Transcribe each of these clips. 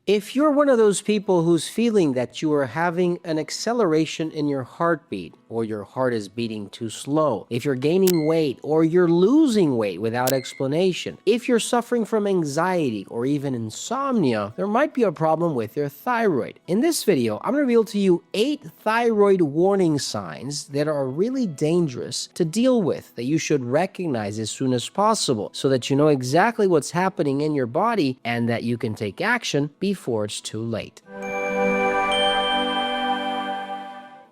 If you're one of those people who's feeling that you are having an acceleration in your heartbeat, or your heart is beating too slow, if you're gaining weight or you're losing weight without explanation, if you're suffering from anxiety or even insomnia, there might be a problem with your thyroid. In this video, I'm going to reveal to you 8 thyroid warning signs that are really dangerous to deal with, that you should recognize as soon as possible so that you know exactly what's happening in your body and that you can take action before it's too late.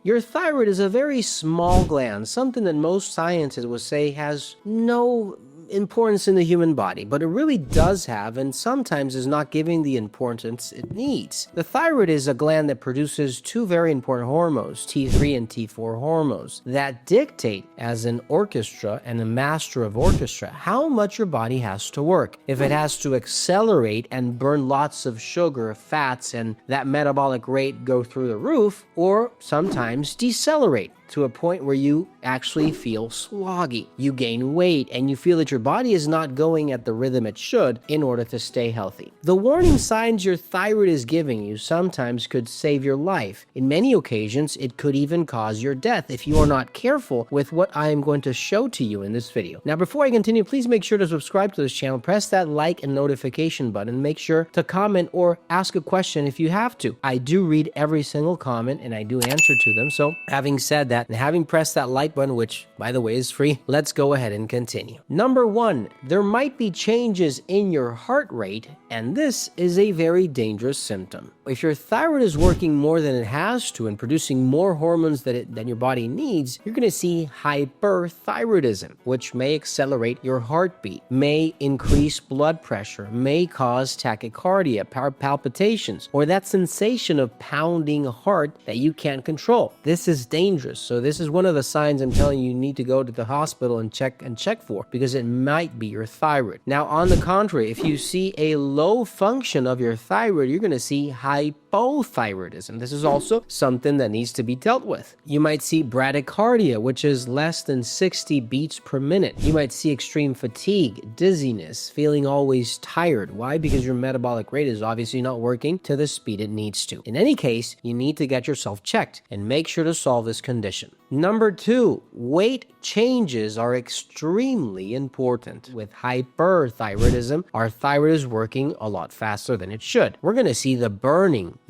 Your thyroid is a very small gland, something that most scientists would say has no importance in the human body, but it really does have, and sometimes is not giving the importance it needs. The thyroid is a gland that produces 2 very important hormones, T3 and T4 hormones, that dictate, as an orchestra and a master of orchestra, how much your body has to work. If it has to accelerate and burn lots of sugar, fats, and that metabolic rate go through the roof, or sometimes decelerate to a point where you actually feel sloggy. You gain weight and you feel that your body is not going at the rhythm it should in order to stay healthy. The warning signs your thyroid is giving you sometimes could save your life. In many occasions, it could even cause your death if you are not careful with what I am going to show to you in this video. Now, before I continue, please make sure to subscribe to this channel, press that like and notification button, make sure to comment or ask a question if you have to. I do read every single comment and I do answer to them. So having said that, and having pressed that like button, which by the way is free, let's go ahead and continue. Number 1, there might be changes in your heart rate, and this is a very dangerous symptom. If your thyroid is working more than it has to and producing more hormones than your body needs, you're going to see hyperthyroidism, which may accelerate your heartbeat, may increase blood pressure, may cause tachycardia, palpitations, or that sensation of pounding heart that you can't control. This is dangerous. So this is one of the signs I'm telling you need to go to the hospital and check for, because it might be your thyroid. Now, on the contrary, if you see a low function of your thyroid, you're going to see hypothyroidism. This is also something that needs to be dealt with. You might see bradycardia, which is less than 60 beats per minute. You might see extreme fatigue, dizziness, feeling always tired. Why? Because your metabolic rate is obviously not working to the speed it needs to. In any case, you need to get yourself checked and make sure to solve this condition. Number 2, weight changes are extremely important. With hyperthyroidism, our thyroid is working a lot faster than it should. We're going to see the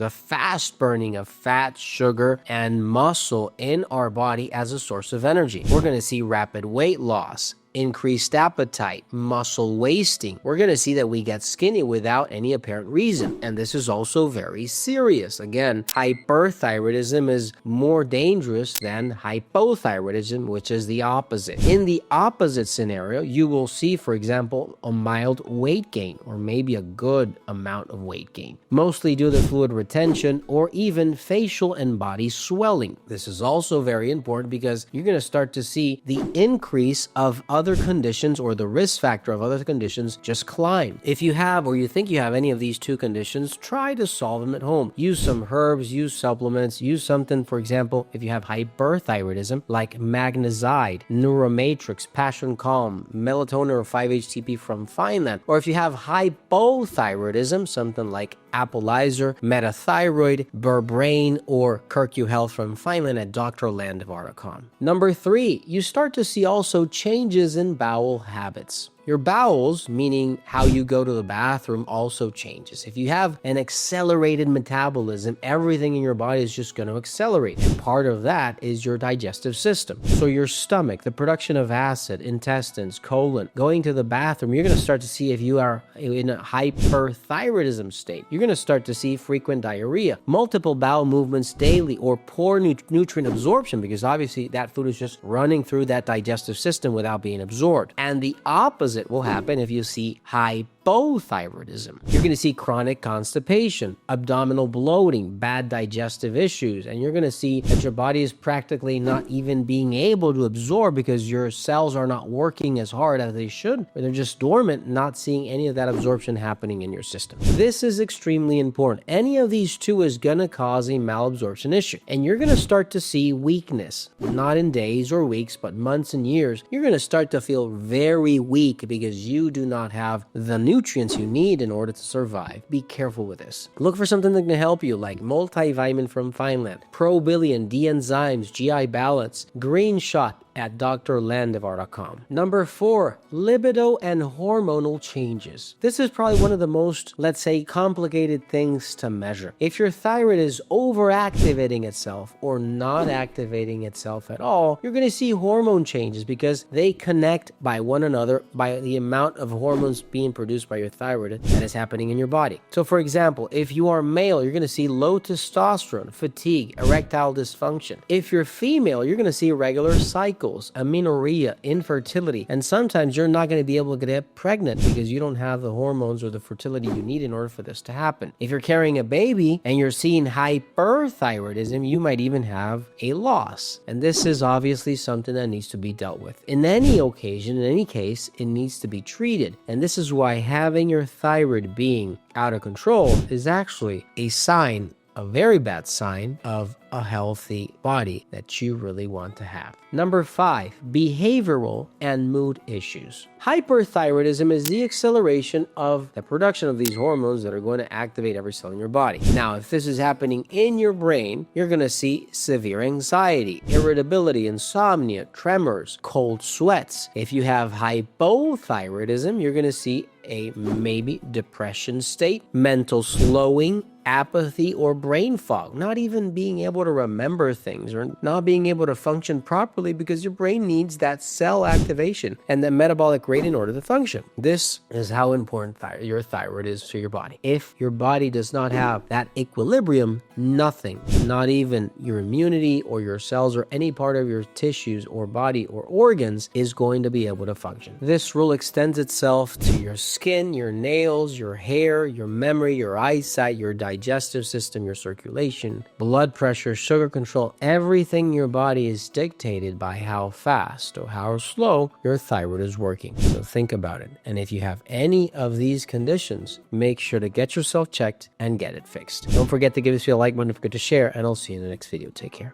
fast burning of fat, sugar, and muscle in our body as a source of energy. We're going to see rapid weight loss, increased appetite, muscle wasting. We're going to see that we get skinny without any apparent reason. And this is also very serious. Again, hyperthyroidism is more dangerous than hypothyroidism, which is the opposite. In the opposite scenario, you will see, for example, a mild weight gain, or maybe a good amount of weight gain, mostly due to fluid retention or even facial and body swelling. This is also very important because you're going to start to see the increase of other conditions, or the risk factor of other conditions just climb. If you have, or you think you have any of these 2 conditions, try to solve them at home. Use some herbs, use supplements, use something, for example, if you have hyperthyroidism, like Magnezide, Neuromatrix, Passion Calm, melatonin or 5-HTP from Fineland. Or if you have hypothyroidism, something like Appleizer, Metathyroid, Berbrain, or Kirku Health from Fineland at Dr. Landvaracon. Number 3, you start to see also changes in bowel habits. Your bowels, meaning how you go to the bathroom, also changes. If you have an accelerated metabolism, everything in your body is just going to accelerate. And part of that is your digestive system. So your stomach, the production of acid, intestines, colon, going to the bathroom, you're going to start to see, if you are in a hyperthyroidism state, you're going to start to see frequent diarrhea, multiple bowel movements daily, or poor nutrient absorption, because obviously that food is just running through that digestive system without being absorbed. And the opposite will happen if you see hypothyroidism. You're going to see chronic constipation, abdominal bloating, bad digestive issues, and you're going to see that your body is practically not even being able to absorb because your cells are not working as hard as they should, or they're just dormant, not seeing any of that absorption happening in your system. This is extremely important. Any of these 2 is going to cause a malabsorption issue, and you're going to start to see weakness, not in days or weeks, but months and years. You're going to start to feel very weak, weak because you do not have the nutrients you need in order to survive. Be careful with this. Look for something that can help you, like multivitamin from Fineland, Probillion, D-enzymes, GI Balance, Green Shot at drlandevar.com. Number 4, libido and hormonal changes. This is probably one of the most, let's say, complicated things to measure. If your thyroid is overactivating itself or not activating itself at all, you're going to see hormone changes because they connect by one another by the amount of hormones being produced by your thyroid that is happening in your body. So for example, if you are male, you're going to see low testosterone, fatigue, erectile dysfunction. If you're female, you're going to see irregular cycles, amenorrhea, infertility, and sometimes you're not going to be able to get pregnant because you don't have the hormones or the fertility you need in order for this to happen. If you're carrying a baby and you're seeing hyperthyroidism, you might even have a loss. And this is obviously something that needs to be dealt with. In any occasion, in any case, it needs to be treated. And this is why having your thyroid being out of control is actually a sign, a very bad sign of a healthy body that you really want to have. Number 5, behavioral and mood issues. Hyperthyroidism is the acceleration of the production of these hormones that are going to activate every cell in your body. Now, if this is happening in your brain, you're going to see severe anxiety, irritability, insomnia, tremors, cold sweats. If you have hypothyroidism, you're going to see a maybe depression state, mental slowing, apathy, or brain fog, not even being able to remember things or not being able to function properly because your brain needs that cell activation and the metabolic rate in order to function. This is how important your thyroid is to your body. If your body does not have that equilibrium, nothing, not even your immunity or your cells or any part of your tissues or body or organs is going to be able to function. This rule extends itself to your skin, your nails, your hair, your memory, your eyesight, your digestive system, your circulation, blood pressure, sugar control. Everything in your body is dictated by how fast or how slow your thyroid is working. So think about it. And if you have any of these conditions, make sure to get yourself checked and get it fixed. Don't forget to give this video a like button, don't forget to share, and I'll see you in the next video. Take care.